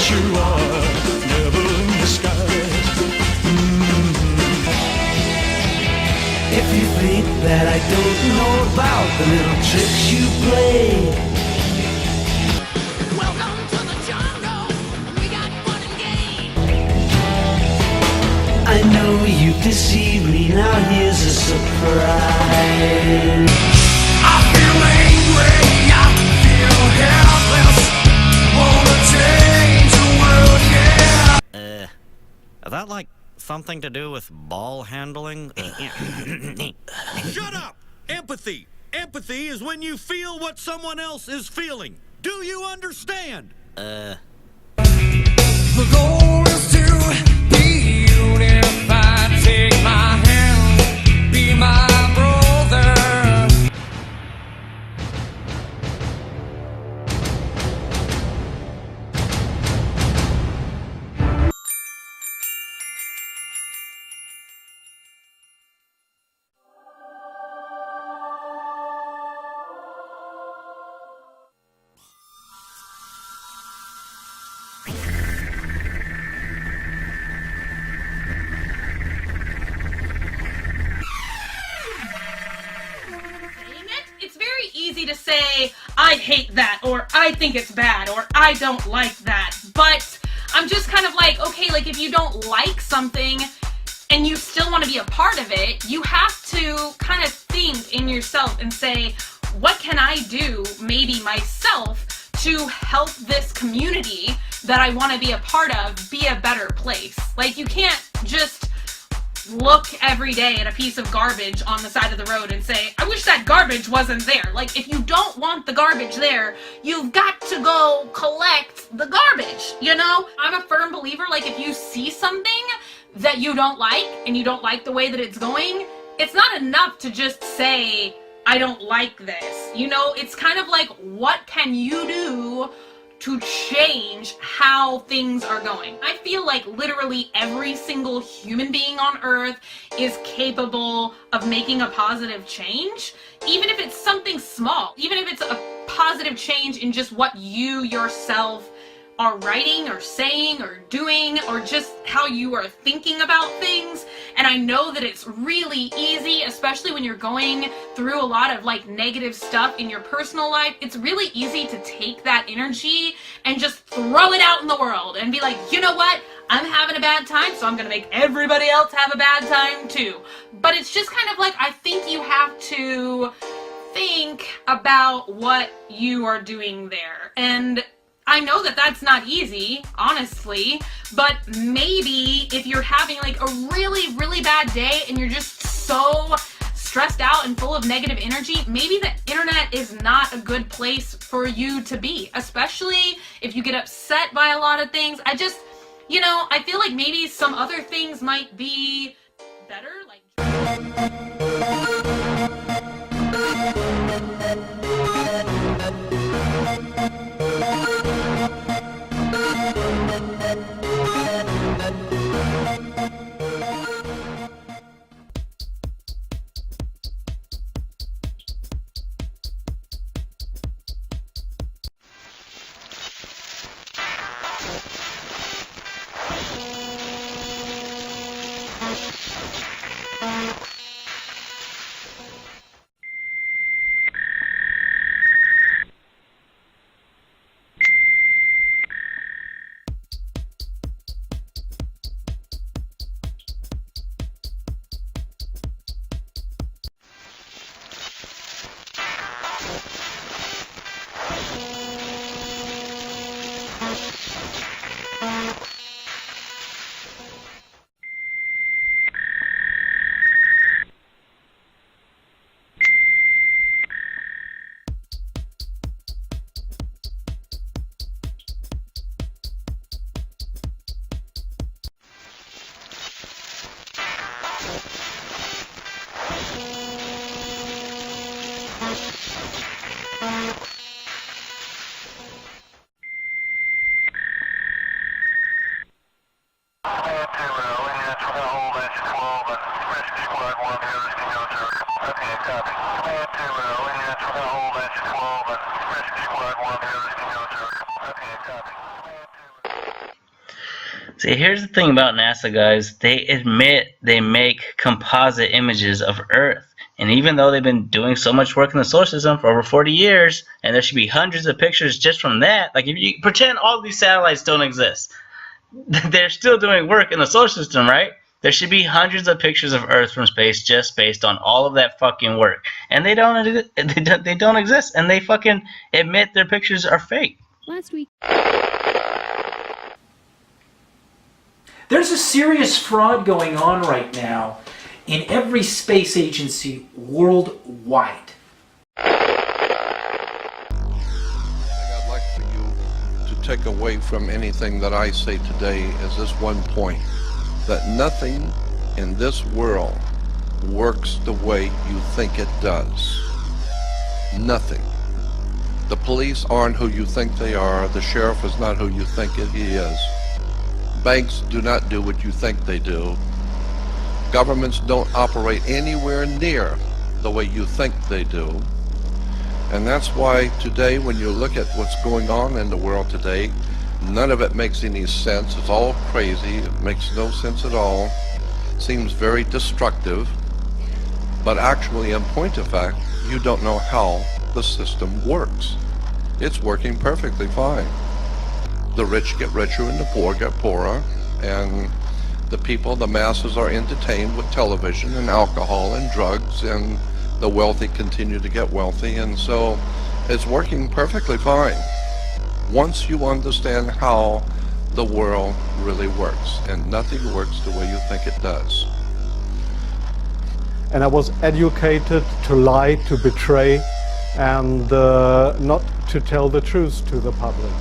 you are devil in disguise. If you think that I don't know about the little tricks you play, Welcome to the jungle. We got fun and games. I know you deceived me, now here's a surprise. I feel angry, I feel helpless. Wanna change the world, yeah. Is that like something to do with ball handling? Shut up! Empathy. Empathy is when you feel what someone else is feeling. Do you understand? The goal is to be unified. Take my hand, be my brother. It's very easy to say, I hate that, or I think it's bad, or I don't like that. But I'm just kind of like, okay, like if you don't like something and you still want to be a part of it, you have to kind of think in yourself and say, what can I do, maybe myself, to help this community that I want to be a part of be a better place? Like, you can't just look every day at a piece of garbage on the side of the road and say, I wish that garbage wasn't there. Like, if you don't want the garbage there, you've got to go collect the garbage, you know? I'm a firm believer, like, if you see something that you don't like and you don't like the way that it's going, it's not enough to just say, I don't like this. You know, it's kind of like, what can you do to change how things are going? I feel like literally every single human being on earth is capable of making a positive change, even if it's something small, even if it's a positive change in just what you yourself are writing or saying or doing, or just how you are thinking about things. And I know that it's really easy, especially when you're going through a lot of like negative stuff in your personal life. It's really easy to take that energy and just throw it out in the world and be like, you know what? I'm having a bad time, so I'm gonna make everybody else have a bad time too. But it's just kind of like, I think you have to think about what you are doing there. And I know that that's not easy, honestly, but maybe if you're having like a really, really bad day and you're just so stressed out and full of negative energy, maybe the internet is not a good place for you to be, especially if you get upset by a lot of things. I just, you know, I feel like maybe some other things might be better, like See, here's the thing about NASA, guys. They admit they make composite images of Earth. And even though they've been doing so much work in the solar system for over 40 years, and there should be hundreds of pictures just from that, like if you pretend all these satellites don't exist, they're still doing work in the solar system, right? There should be hundreds of pictures of Earth from space just based on all of that fucking work. And they don't exist, and they fucking admit their pictures are fake. Last week. There's a serious fraud going on right now in every space agency worldwide. I'd like for you to take away from anything that I say today is this one point, that nothing in this world works the way you think it does. Nothing. The police aren't who you think they are. The sheriff is not who you think he is. Banks do not do what you think they do. Governments don't operate anywhere near the way you think they do. And that's why today, when you look at what's going on in the world today, none of it makes any sense. It's all crazy. It makes no sense at all. Seems very destructive. But actually, in point of fact, you don't know how the system works. It's working perfectly fine. The rich get richer and the poor get poorer, and the people, the masses, are entertained with television and alcohol and drugs, and the wealthy continue to get wealthy, and so it's working perfectly fine once you understand how the world really works, and nothing works the way you think it does. And I was educated to lie, to betray, and not to tell the truth to the public.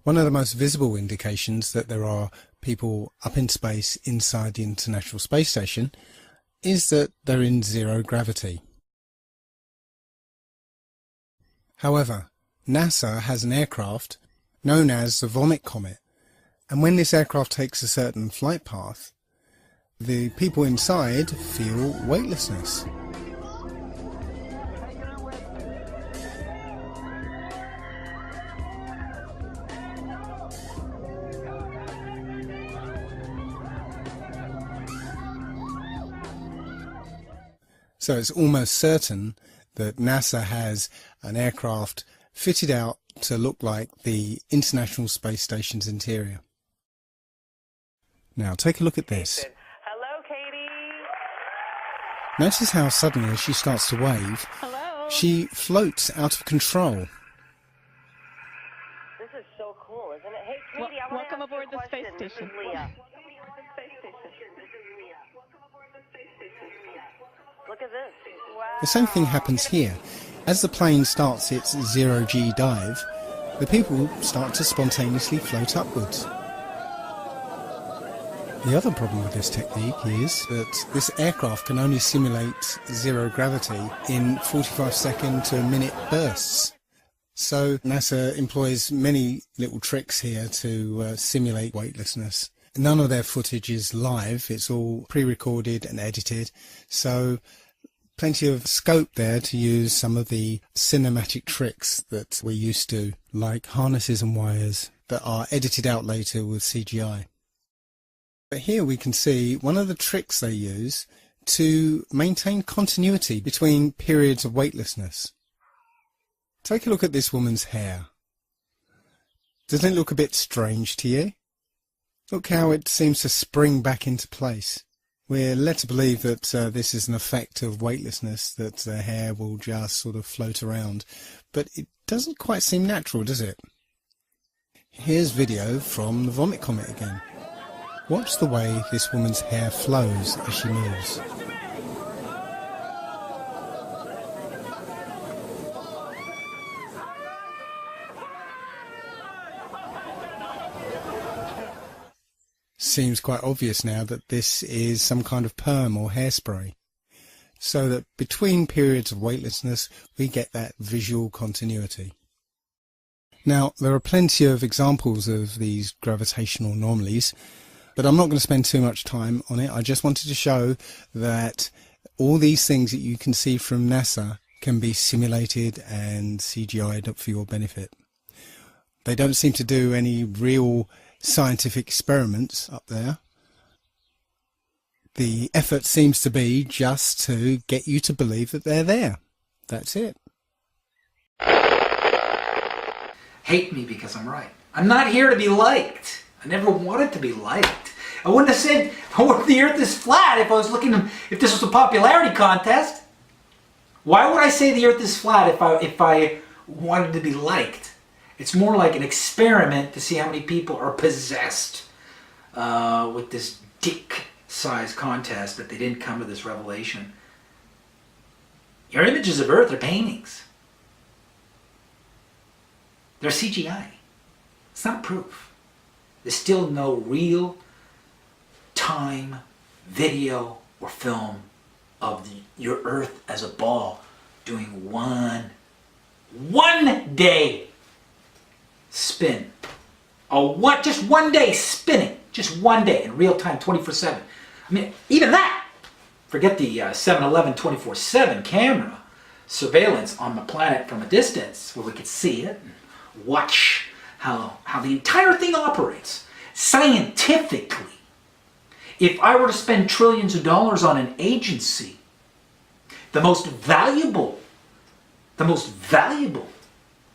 One of the most visible indications that there are people up in space inside the International Space Station is that they're in zero gravity. However, NASA has an aircraft known as the Vomit Comet, and when this aircraft takes a certain flight path, the people inside feel weightlessness. So it's almost certain that NASA has an aircraft fitted out to look like the International Space Station's interior. Now take a look at this. Hello, Katie. Notice how suddenly as she starts to wave, she floats out of control. This is so cool, isn't it? Hey, Katie, I want Welcome aboard the space This station. is Leah. Look at this. Wow. The same thing happens here. As the plane starts its zero-G dive, the people start to spontaneously float upwards. The other problem with this technique is that this aircraft can only simulate zero gravity in 45-second to a minute bursts. So NASA employs many little tricks here to simulate weightlessness. None of their footage is live, it's all pre-recorded and edited, so plenty of scope there to use some of the cinematic tricks that we're used to, like harnesses and wires that are edited out later with CGI. But here we can see one of the tricks they use to maintain continuity between periods of weightlessness. Take a look at this woman's hair. Doesn't it look a bit strange to you? Look how it seems to spring back into place. We're led to believe that this is an effect of weightlessness, that the hair will just sort of float around, but it doesn't quite seem natural, does it? Here's video from the Vomit Comet again. Watch the way this woman's hair flows as she moves. Seems quite obvious now that this is some kind of perm or hairspray, so that between periods of weightlessness we get that visual continuity. Now there are plenty of examples of these gravitational anomalies, but I'm not going to spend too much time on it. I just wanted to show that all these things that you can see from NASA can be simulated and CGI'd up for your benefit. They don't seem to do any real scientific experiments up there. The effort seems to be just to get you to believe that they're there. That's it. Hate me because I'm right. I'm not here to be liked. I never wanted to be liked. I wouldn't have said the earth is flat if I was looking, if this was a popularity contest. Why would I say the earth is flat if I wanted to be liked? It's more like an experiment to see how many people are possessed with this dick-sized contest that they didn't come to this revelation. Your images of earth are paintings. They're CGI. It's not proof. There's still no real time, video, or film of your earth as a ball doing one day spin. Just 1 day spinning. Just 1 day in real time, 24/7. I mean, even that. Forget the 7-Eleven 24/7 camera surveillance on the planet from a distance where we could see it and watch how the entire thing operates scientifically. If I were to spend trillions of dollars on an agency, the most valuable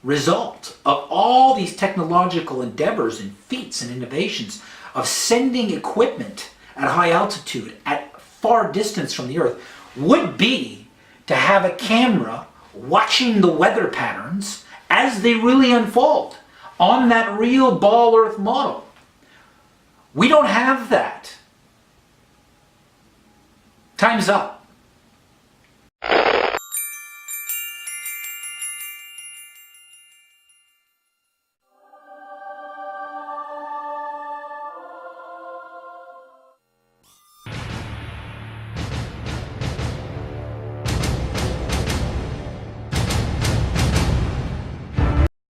result of all these technological endeavors and feats and innovations of sending equipment at high altitude, at far distance from the Earth, would be to have a camera watching the weather patterns as they really unfold on that real ball Earth model. We don't have that. Time's up.